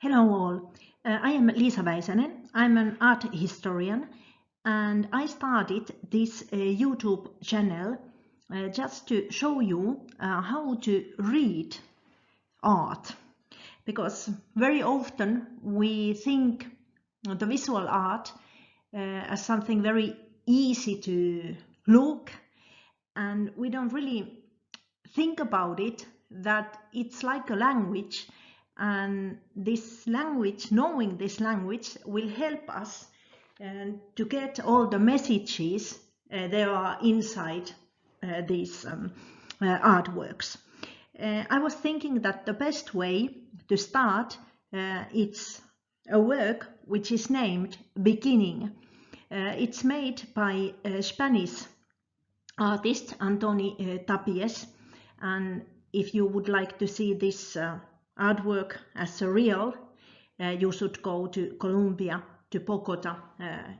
Hello all, I am Liisa Väisänen. I'm an art historian and I started this YouTube channel just to show you how to read art. Because very often we think the visual art as something very easy to look, and we don't really think about it that it's like a language, and this language, knowing this language, will help us to get all the messages there are inside these artworks. I was thinking that the best way to start it's a work which is named Beginning. It's made by Spanish artist Antoni and if you would like to see this artwork as a real, you should go to Colombia, to Bogota.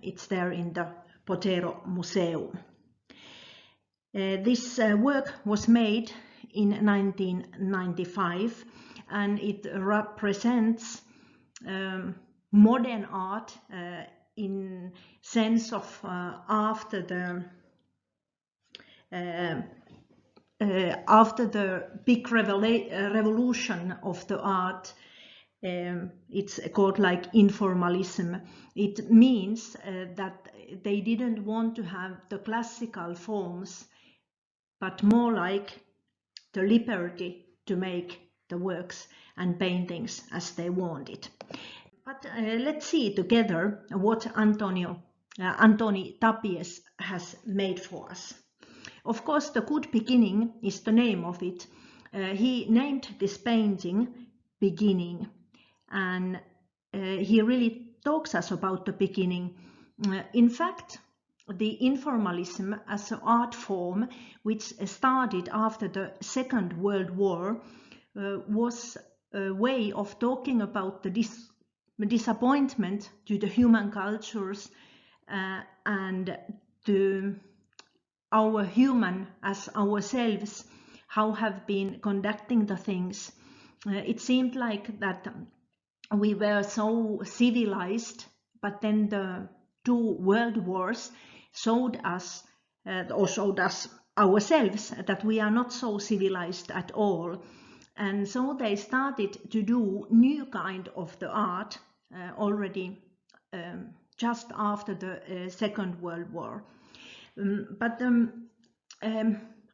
It's there in the Potero Museum. This work was made in 1995 and it represents modern art in sense of after the big revolution of the art. It's called like informalism. It means that they didn't want to have the classical forms, but more like the liberty to make the works and paintings as they wanted. But let's see together what Antoni Tapies has made for us. Of course, The Good Beginning is the name of it. He named this painting Beginning, and he really talks us about the beginning. In fact, the informalism as an art form, which started after the Second World War, was a way of talking about the disappointment to the human cultures and to our human as ourselves, how have been conducting the things. It seemed like that we were so civilized, but then the two world wars showed us ourselves that we are not so civilized at all. And so they started to do new kind of the art already just after the Second World War. But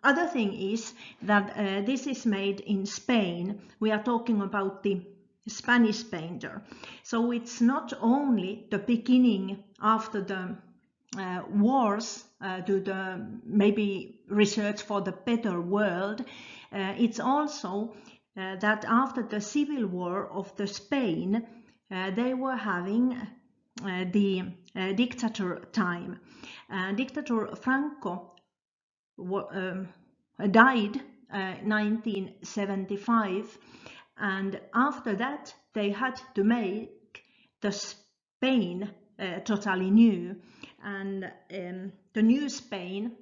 other thing is that this is made in Spain. We are talking about the Spanish painter. So it's not only the beginning after the wars to the maybe research for the better world. It's also that after the civil war of the Spain, they were having the dictator time. Dictator Franco died 1975, and after that they had to make the Spain totally new, and the new Spain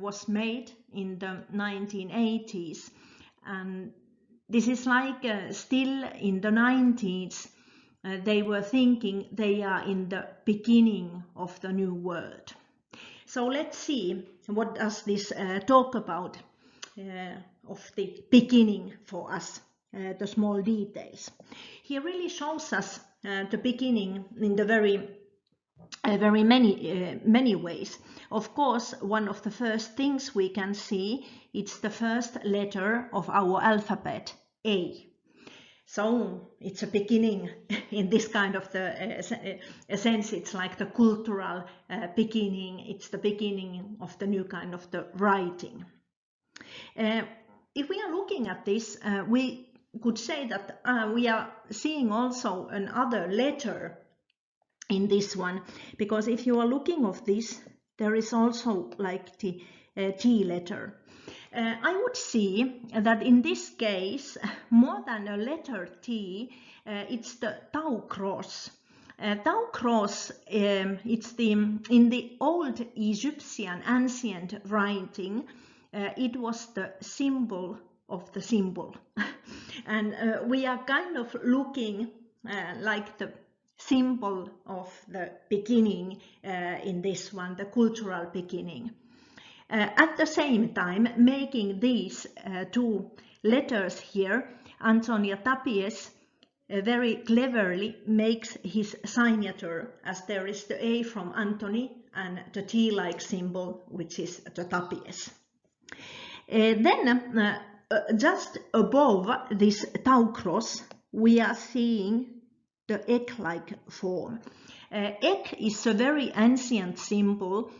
was made in the 1980s, and this is like still in the 90s. They were thinking they are in the beginning of the new world. So let's see what does this talk about of the beginning for us, the small details. He really shows us the beginning in the very many ways. Of course, one of the first things we can see, it's the first letter of our alphabet, A. So it's a beginning in this kind of the sense. It's like the cultural beginning. It's the beginning of the new kind of the writing. If we are looking at this, we could say that we are seeing also another letter in this one, because if you are looking of this, there is also like the T letter. I would see that in this case, more than a letter T, it's the Tau cross. Tau cross, it's in the old Egyptian ancient writing, it was the symbol of the symbol. And we are kind of looking like the symbol of the beginning in this one, the cultural beginning. At the same time, making these two letters here, Antoni Tapies very cleverly makes his signature, as there is the A from Antoni and the T-like symbol, which is the Tapies. Then, just above this tau cross, we are seeing the egg-like form. Egg is a very ancient symbol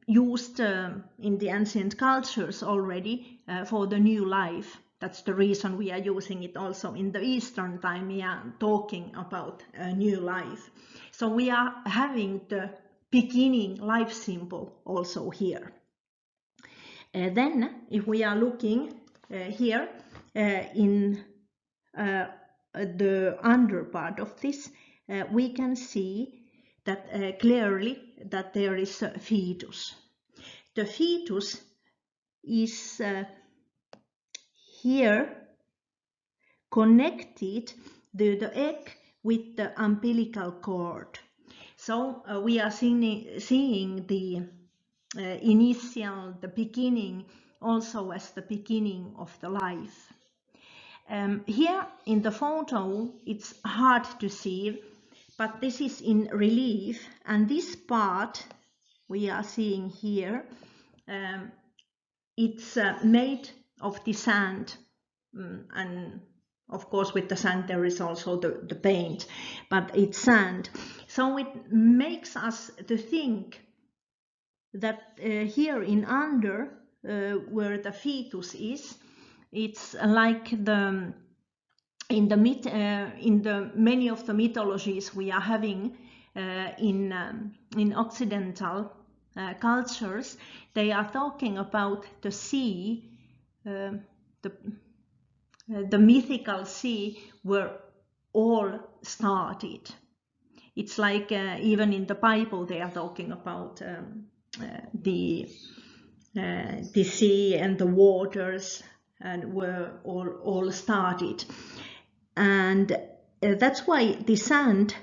used in the ancient cultures already for the new life. That's the reason we are using it also in the Eastern time. We are talking about a new life. So we are having the beginning life symbol also here. Then, if we are looking here in the under part of this, we can see that clearly that there is a fetus. The fetus is here connected to the egg with the umbilical cord. So we are seeing the initial, the beginning, also as the beginning of the life. Here in the photo, it's hard to see, but this is in relief, and this part we are seeing here, it's made of the sand, and of course with the sand there is also the paint, but it's sand. So it makes us to think that here in under, where the fetus is, it's like in the many of the mythologies we are having in Occidental cultures. They are talking about the sea, the mythical sea where all started. It's like even in the Bible they are talking about the sea and the waters, and where all started. And that's why the sand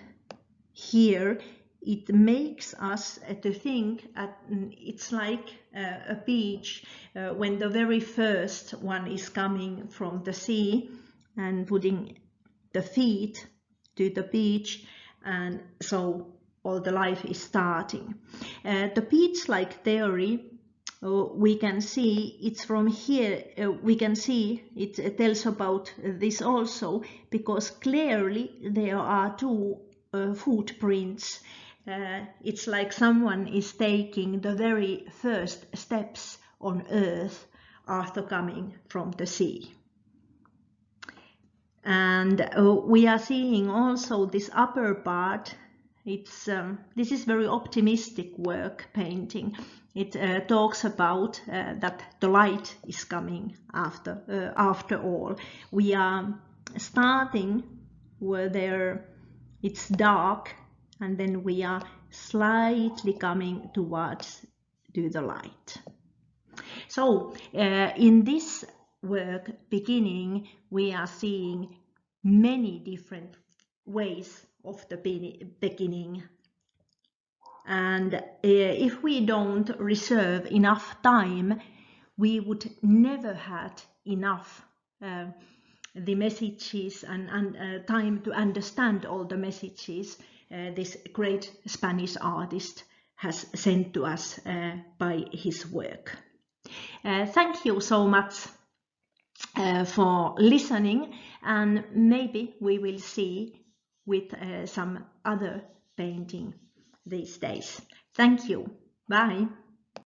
here, it makes us to think it's like a beach when the very first one is coming from the sea and putting the feet to the beach, and so all the life is starting. The beach-like theory, we can see it's from here, we can see it tells about this also, because clearly there are two footprints. It's like someone is taking the very first steps on earth after coming from the sea. And we are seeing also this upper part. It's this is very optimistic work painting. It talks about that the light is coming after all. We are starting where it's dark, and then we are slightly coming towards to the light. So in this work beginning, we are seeing many different ways of the beginning. And if we don't reserve enough time, we would never had enough the messages and time to understand all the messages this great Spanish artist has sent to us by his work. Thank you so much for listening, and maybe we will see with some other painting these days. Thank you. Bye.